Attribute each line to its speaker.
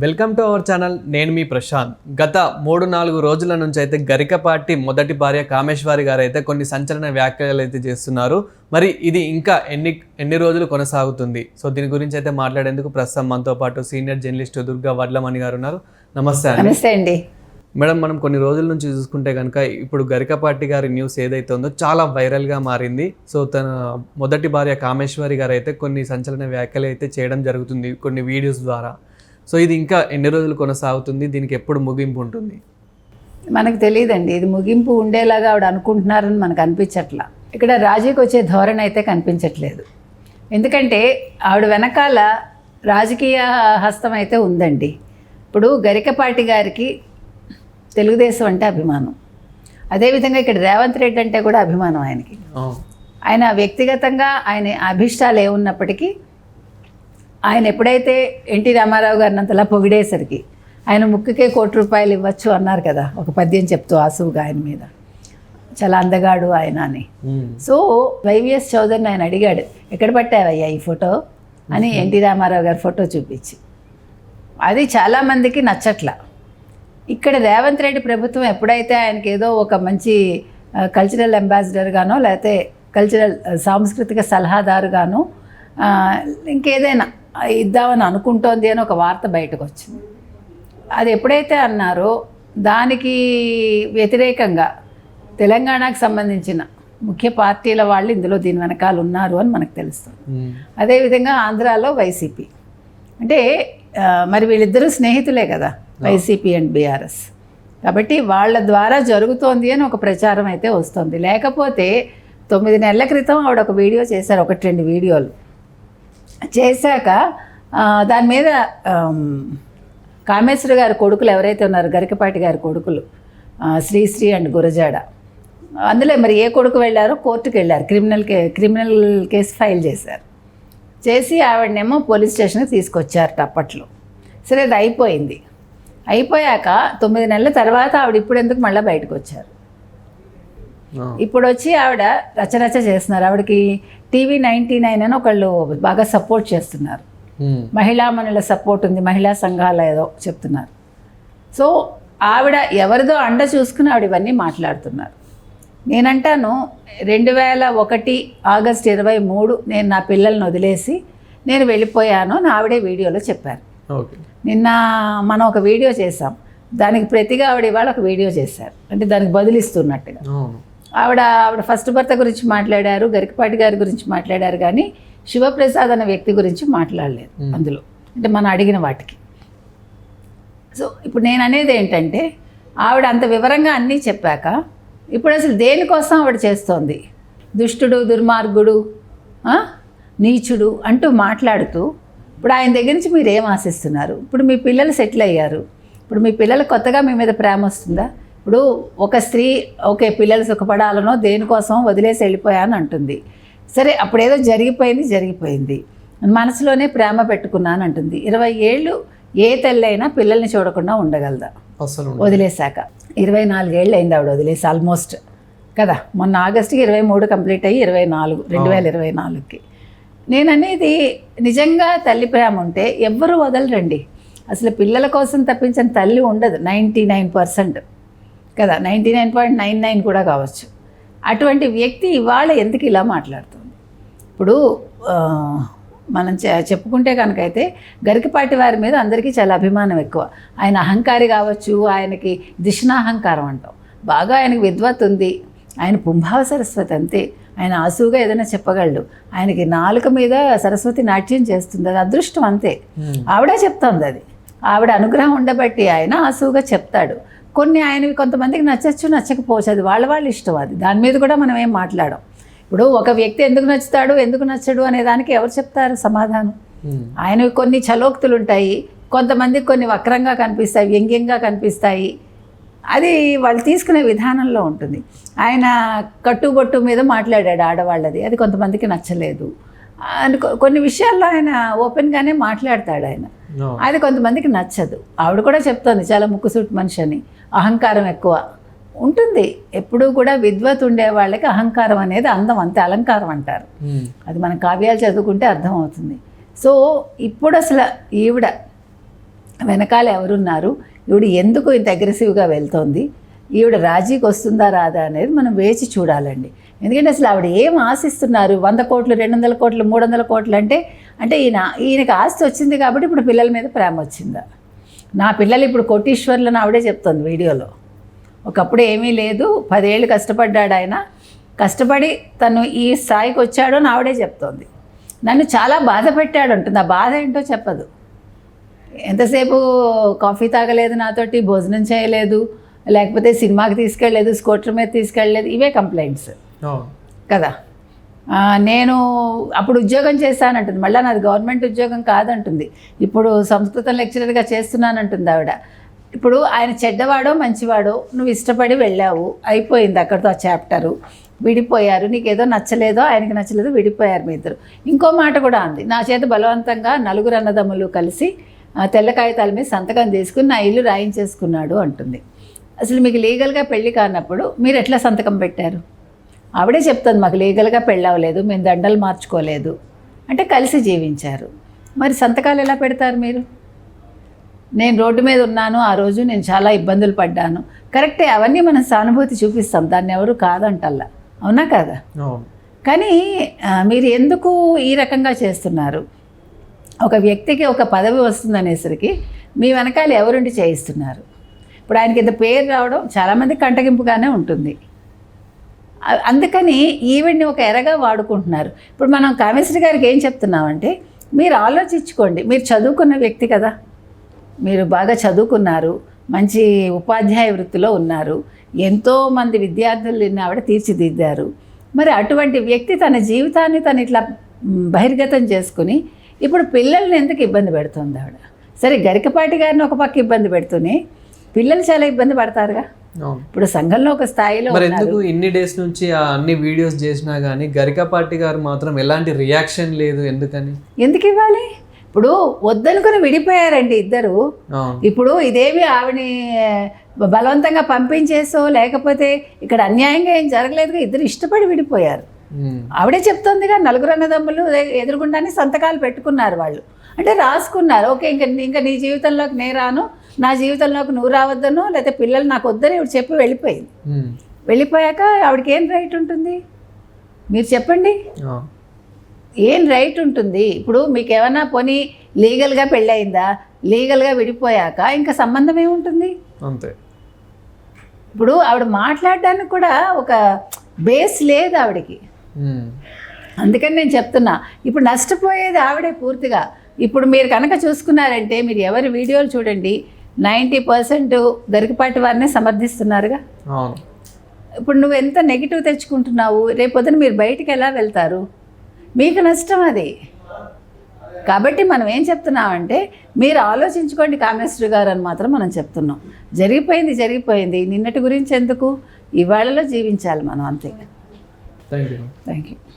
Speaker 1: Welcome to our channel. నేను మీ ప్రశాంత్. గత 3-4 రోజుల నుంచి అయితే గరికపాటి మొదటి భార్య కామేశ్వరి గారు అయితే కొన్ని సంచలన వ్యాఖ్యలు అయితే చేస్తున్నారు. మరి ఇది ఇంకా ఎన్ని రోజులు కొనసాగుతుంది? సో దీని గురించి అయితే మాట్లాడేందుకు ప్రస్తుతం మనతో పాటు సీనియర్ జర్నలిస్ట్ దుర్గా వడ్లమణి గారు ఉన్నారు. నమస్తే అండి. మేడం, మనం కొన్ని రోజుల నుంచి చూసుకుంటే కనుక ఇప్పుడు గరికపాటి గారి న్యూస్ ఏదైతే ఉందో చాలా వైరల్గా మారింది. సో తన మొదటి భార్య కామేశ్వరి గారు అయితే కొన్ని సంచలన వ్యాఖ్యలు అయితే చేయడం జరుగుతుంది కొన్ని వీడియోస్ ద్వారా. సో ఇది ఇంకా ఎన్ని రోజులు కొనసాగుతుంది? దీనికి ఎప్పుడు ముగింపు ఉంటుంది?
Speaker 2: మనకు తెలియదండి. ఇది ముగింపు ఉండేలాగా ఆవిడ అనుకుంటున్నారని మనకు అనిపించట్లా. ఇక్కడ రాజీకి వచ్చే ధోరణి అయితే కనిపించట్లేదు. ఎందుకంటే ఆవిడ వెనకాల రాజకీయ హస్తం అయితే ఉందండి. ఇప్పుడు గరికపాటి గారికి తెలుగుదేశం అంటే అభిమానం, అదేవిధంగా ఇక్కడ రేవంత్ రెడ్డి అంటే కూడా అభిమానం ఆయనకి. ఆయన వ్యక్తిగతంగా ఆయన అభిష్టాలు ఏమున్నప్పటికీ ఆయన ఎప్పుడైతే ఎన్టీ రామారావు గారిని అంతలా పొగిడేసరికి ఆయన ముక్కుకే ₹1,00,00,000 ఇవ్వచ్చు అన్నారు కదా, ఒక పద్యం చెప్తూ ఆసువుగా ఆయన మీద, చాలా అందగాడు ఆయన అని. సో వైవిఎస్ చౌదరిని ఆయన అడిగాడు, ఎక్కడ పట్టావయ్యా ఈ ఫోటో అని ఎన్టీ రామారావు గారి ఫోటో చూపించి. అది చాలామందికి నచ్చట్ల. ఇక్కడ రేవంత్ రెడ్డి ప్రభుత్వం ఎప్పుడైతే ఆయనకి ఏదో ఒక మంచి కల్చరల్ అంబాసిడర్గానో లేకపోతే కల్చరల్ సాంస్కృతిక సలహాదారుగానో ఇంకేదైనా ఇద్దామని అనుకుంటోంది అని ఒక వార్త బయటకు వచ్చింది. అది ఎప్పుడైతే అన్నారో దానికి వ్యతిరేకంగా తెలంగాణకు సంబంధించిన ముఖ్య పార్టీల వాళ్ళు ఇందులో దీని వెనకాల ఉన్నారు అని మనకు తెలుస్తుంది. అదేవిధంగా ఆంధ్రాలో వైసీపీ అంటే మరి వీళ్ళిద్దరూ స్నేహితులే కదా, వైసీపీ అండ్ బీఆర్ఎస్. కాబట్టి వాళ్ళ ద్వారా జరుగుతోంది అని ఒక ప్రచారం అయితే వస్తుంది. లేకపోతే 9 నెలల క్రితం ఆవిడ ఒక వీడియో చేశారు, 1-2 వీడియోలు చేశాక దాని మీద కామేశ్వరి గారి కొడుకులు ఎవరైతే ఉన్నారో గరికపాటి గారి కొడుకులు శ్రీశ్రీ అండ్ గురజాడ, అందులో మరి ఏ కొడుకు వెళ్ళారో కోర్టుకు వెళ్ళారు, క్రిమినల్ కేసు ఫైల్ చేసి ఆవిడనేమో పోలీస్ స్టేషన్కి తీసుకొచ్చారట అప్పట్లో. సరే, అది అయిపోయాక 9 నెలల తర్వాత ఆవిడ ఇప్పుడు ఎందుకు మళ్ళీ బయటకు వచ్చారు? ఇప్పుడు వచ్చి ఆవిడ రచరచ చేస్తున్నారు. ఆవిడకి TV99 అని ఒకళ్ళు బాగా సపోర్ట్ చేస్తున్నారు, మహిళామణుల సపోర్ట్ ఉంది, మహిళా సంఘాల ఏదో చెప్తున్నారు. సో ఆవిడ ఎవరిదో అండ చూసుకుని ఆవిడ ఇవన్నీ మాట్లాడుతున్నారు. నేనంటాను 2001 ఆగస్టు 23 నేను నా పిల్లల్ని వదిలేసి నేను వెళ్ళిపోయాను అని ఆవిడే వీడియోలో చెప్పారు. నిన్న మనం ఒక వీడియో చేసాం, దానికి ప్రతిగా ఆవిడ ఇవాళ ఒక వీడియో చేశారు, అంటే దానికి బదులిస్తున్నట్టుగా. ఆవిడ ఫస్ట్ భర్త గురించి మాట్లాడారు, గరికపాటి గారి గురించి మాట్లాడారు, కానీ శివప్రసాద్ అనే వ్యక్తి గురించి మాట్లాడలేదు అందులో, అంటే మనం అడిగిన వాటికి. సో ఇప్పుడు నేను అనేది ఏంటంటే ఆవిడ అంత వివరంగా అన్నీ చెప్పాక ఇప్పుడు అసలు దేనికోసం ఆవిడ చేస్తోంది? దుష్టుడు, దుర్మార్గుడు, నీచుడు అంటూ మాట్లాడుతూ ఇప్పుడు ఆయన దగ్గర నుంచి మీరు ఏం ఆశిస్తున్నారు? ఇప్పుడు మీ పిల్లలు సెటిల్ అయ్యారు, ఇప్పుడు మీ పిల్లలు కొత్తగా మీ మీద ప్రేమ వస్తుందా? ఇప్పుడు ఒక స్త్రీ ఓకే పిల్లలు సుఖపడాలనో దేనికోసం వదిలేసి వెళ్ళిపోయాను అంటుంది. సరే, అప్పుడేదో జరిగిపోయింది, మనసులోనే ప్రేమ పెట్టుకున్నాను అంటుంది. 20 ఏళ్ళు ఏ తల్లైనా పిల్లల్ని చూడకుండా ఉండగలదా? వదిలేశాక 24 ఏళ్ళు అయింది ఆవిడ వదిలేసి ఆల్మోస్ట్ కదా. మొన్న ఆగస్టుకి 23 కంప్లీట్ అయ్యి 2024కి. నేను అనేది నిజంగా తల్లి ప్రేమ ఉంటే ఎవ్వరూ వదలరండి. అసలు పిల్లల కోసం తప్పించిన తల్లి ఉండదు 99% కదా, 99.99 కూడా కావచ్చు. అటువంటి వ్యక్తి ఇవాళ ఎందుకు ఇలా మాట్లాడుతుంది? ఇప్పుడు మనం చెప్పుకుంటే కనుకైతే గరికపాటి వారి మీద అందరికీ చాలా అభిమానం ఎక్కువ. ఆయన అహంకారి కావచ్చు, ఆయనకి దిష్ణాహంకారం అంటాం, బాగా ఆయనకి విద్వత్ ఉంది, ఆయన పుంభావ సరస్వతి అంతే, ఆయన ఆసువుగా ఏదైనా చెప్పగలడు, ఆయనకి నాలుక మీద సరస్వతి నాట్యం చేస్తుంది, అది అదృష్టం అంతే. ఆవిడ చెప్తుంది, అది ఆవిడ అనుగ్రహం ఉండబట్టి ఆయన ఆసువుగా చెప్తాడు. కొన్ని ఆయనవి కొంతమందికి నచ్చచ్చు, నచ్చకపోవచ్చు, అది వాళ్ళ ఇష్టం. అది దాని మీద కూడా మనం ఏం మాట్లాడం. ఇప్పుడు ఒక వ్యక్తి ఎందుకు నచ్చుతాడు ఎందుకు నచ్చడు అనే దానికి ఎవరు చెప్తారు సమాధానం? ఆయనవి కొన్ని చలోక్తులు ఉంటాయి, కొంతమందికి కొన్ని వక్రంగా కనిపిస్తాయి, వ్యంగ్యంగా కనిపిస్తాయి. అది వాళ్ళు తీసుకునే విధానంలో ఉంటుంది. ఆయన కట్టుబొట్టు మీద మాట్లాడాడు ఆడవాళ్ళది, అది కొంతమందికి నచ్చలేదు. కొన్ని విషయాల్లో ఆయన ఓపెన్గానే మాట్లాడతాడు ఆయన, అది కొంతమందికి నచ్చదు. ఆవిడ కూడా చెప్తోంది చాలా ముక్కుసూటి మనిషి అని, అహంకారం ఎక్కువ ఉంటుంది. ఎప్పుడూ కూడా విద్వత్ ఉండే వాళ్ళకి అహంకారం అనేది అందం, అంతే, అలంకారం అంటారు. అది మన కావ్యాలు చదువుకుంటే అర్థమవుతుంది. సో ఇప్పుడు అసలు ఈవిడ వెనకాల ఎవరున్నారు, ఈవిడ ఎందుకు ఇంత అగ్రెసివ్గా వెళ్తోంది, ఈవిడ రాజీకి వస్తుందా రాదా అనేది మనం వేచి చూడాలండి. ఎందుకంటే అసలు ఆవిడ ఏం ఆశిస్తున్నారు, 100 కోట్లు 200 కోట్లు 300 కోట్లు అంటే ఈయనకి ఆస్తి వచ్చింది కాబట్టి ఇప్పుడు పిల్లల మీద ప్రేమ వచ్చిందా? నా పిల్లలు ఇప్పుడు కోటీశ్వర్లను ఆవిడే చెప్తుంది వీడియోలో. ఒకప్పుడు ఏమీ లేదు, 10 ఏళ్ళు కష్టపడ్డాడు ఆయన, కష్టపడి తను ఈ స్థాయికి వచ్చాడు అని ఆవిడే చెప్తోంది. నన్ను చాలా బాధ పెట్టాడు అంటుంది. ఆ బాధ ఏంటో చెప్పదు. ఎంతసేపు కాఫీ తాగలేదు, నాతోటి భోజనం చేయలేదు, లేకపోతే సినిమాకి తీసుకెళ్ళలేదు, స్కూటర్ మీద తీసుకెళ్ళలేదు, ఇవే కంప్లైంట్స్ కదా. నేను అప్పుడు ఉద్యోగం చేశానంటుంది, మళ్ళీ నాది గవర్నమెంట్ ఉద్యోగం కాదంటుంది, ఇప్పుడు సంస్కృతం లెక్చరర్గా చేస్తున్నానంటుంది ఆవిడ. ఇప్పుడు ఆయన చెడ్డవాడో మంచివాడో నువ్వు ఇష్టపడి వెళ్ళావు, అయిపోయింది అక్కడితో ఆ చాప్టరు, విడిపోయారు, నీకేదో నచ్చలేదో ఆయనకి నచ్చలేదో విడిపోయారు మీ ఇద్దరు. ఇంకో మాట కూడా అంది, నా చేత బలవంతంగా 4 అన్నదమ్ములు కలిసి తెల్ల కాగితాల మీద సంతకం తీసుకుని నా ఇల్లు రాయించేసుకున్నాడు అంటుంది. అసలు మీకు లీగల్గా పెళ్లి కానప్పుడు మీరు ఎట్లా సంతకం పెట్టారు? ఆవిడే చెప్తుంది, మాకు లీగల్గా పెళ్ళవలేదు, మేము దండలు మార్చుకోలేదు అంటే కలిసి జీవించారు. మరి సంతకాలు ఎలా పెడతారు మీరు? నేను రోడ్డు మీద ఉన్నాను, ఆ రోజు నేను చాలా ఇబ్బందులు పడ్డాను, కరెక్టే, అవన్నీ మనం సానుభూతి చూపిస్తాం, దాన్ని ఎవరు కాదంటల్లా, అవునా కదా? కానీ మీరు ఎందుకు ఈ రకంగా చేస్తున్నారు? ఒక వ్యక్తికి ఒక పదవి వస్తుందనేసరికి మీ వెనకాల ఎవరుండి చేయిస్తున్నారు? ఇప్పుడు ఆయనకి ఇంత పేరు రావడం చాలామంది కంటగింపుగానే ఉంటుంది. అందుకని ఈవిడ్ని ఒక ఎరగా వాడుకుంటున్నారు. ఇప్పుడు మనం కామేశ్వరి గారికి ఏం చెప్తున్నామంటే, మీరు ఆలోచించుకోండి, మీరు చదువుకున్న వ్యక్తి కదా, మీరు బాగా చదువుకున్నారు, మంచి ఉపాధ్యాయ వృత్తిలో ఉన్నారు, ఎంతోమంది విద్యార్థులని ఆవిడ తీర్చిదిద్దారు. మరి అటువంటి వ్యక్తి తన జీవితాన్ని తను ఇట్లా బహిర్గతం చేసుకుని ఇప్పుడు పిల్లల్ని ఎందుకు ఇబ్బంది పెడుతుంది ఆవిడ? సరే, గరికపాటి గారిని ఒక పక్క ఇబ్బంది పెడుతూనే పిల్లలు చాలా ఇబ్బంది పడతారుగా. ఇప్పుడు సంఘంలో ఒక స్థాయిలో
Speaker 1: మరి ఎందుకు ఇన్ని డేస్ నుంచి అన్ని వీడియోస్ చేసినా కానీ గరికపాటి గారు మాత్రం ఎలాంటి రియాక్షన్ లేదు? ఎందుకు
Speaker 2: ఇవ్వాలి? ఇప్పుడు వద్దనుకుని విడిపోయారండి ఇద్దరు. ఇప్పుడు ఇదేమి ఆవిడని బలవంతంగా పంపించేసో లేకపోతే ఇక్కడ అన్యాయంగా ఏం జరగలేదుగా, ఇద్దరు ఇష్టపడి విడిపోయారు. ఆవిడే చెప్తుందిగా, 4 అన్నదమ్ములు ఎదురుగుండానే సంతకాలు పెట్టుకున్నారు వాళ్ళు, అంటే రాసుకున్నారు, ఓకే ఇంకా నీ జీవితంలోకి నేను రాను, నా జీవితంలోకి నువ్వు రావద్దను, లేకపోతే పిల్లలు నాకు వద్దని ఇవి చెప్పి వెళ్ళిపోయింది. వెళ్ళిపోయాక ఆవిడకి ఏం రైట్ ఉంటుంది మీరు చెప్పండి? ఏం రైట్ ఉంటుంది? ఇప్పుడు మీకు ఏమైనా పోనీ లీగల్గా పెళ్ళయిందా, లీగల్గా విడిపోయాక ఇంకా సంబంధం ఏముంటుంది?
Speaker 1: అంతే.
Speaker 2: ఇప్పుడు ఆవిడ మాట్లాడడానికి కూడా ఒక బేస్ లేదు ఆవిడకి. అందుకని నేను చెప్తున్నా, ఇప్పుడు నష్టపోయేది ఆవిడే పూర్తిగా. ఇప్పుడు మీరు కనుక చూసుకున్నారంటే, మీరు ఎవరి వీడియోలు చూడండి, 90% గరికపాటి వారినే సమర్థిస్తున్నారుగా. ఇప్పుడు నువ్వు ఎంత నెగిటివ్ తెచ్చుకుంటున్నావు, రేపొద్దున మీరు బయటికి ఎలా వెళ్తారు? మీకు నష్టం అది. కాబట్టి మనం ఏం చెప్తున్నామంటే, మీరు ఆలోచించుకోండి కామేశ్వరి గారు అని మాత్రం మనం చెప్తున్నాం. జరిగిపోయింది, నిన్నటి గురించి ఎందుకు, ఇవాళలో జీవించాలి మనం, అంతే.
Speaker 1: Thank you.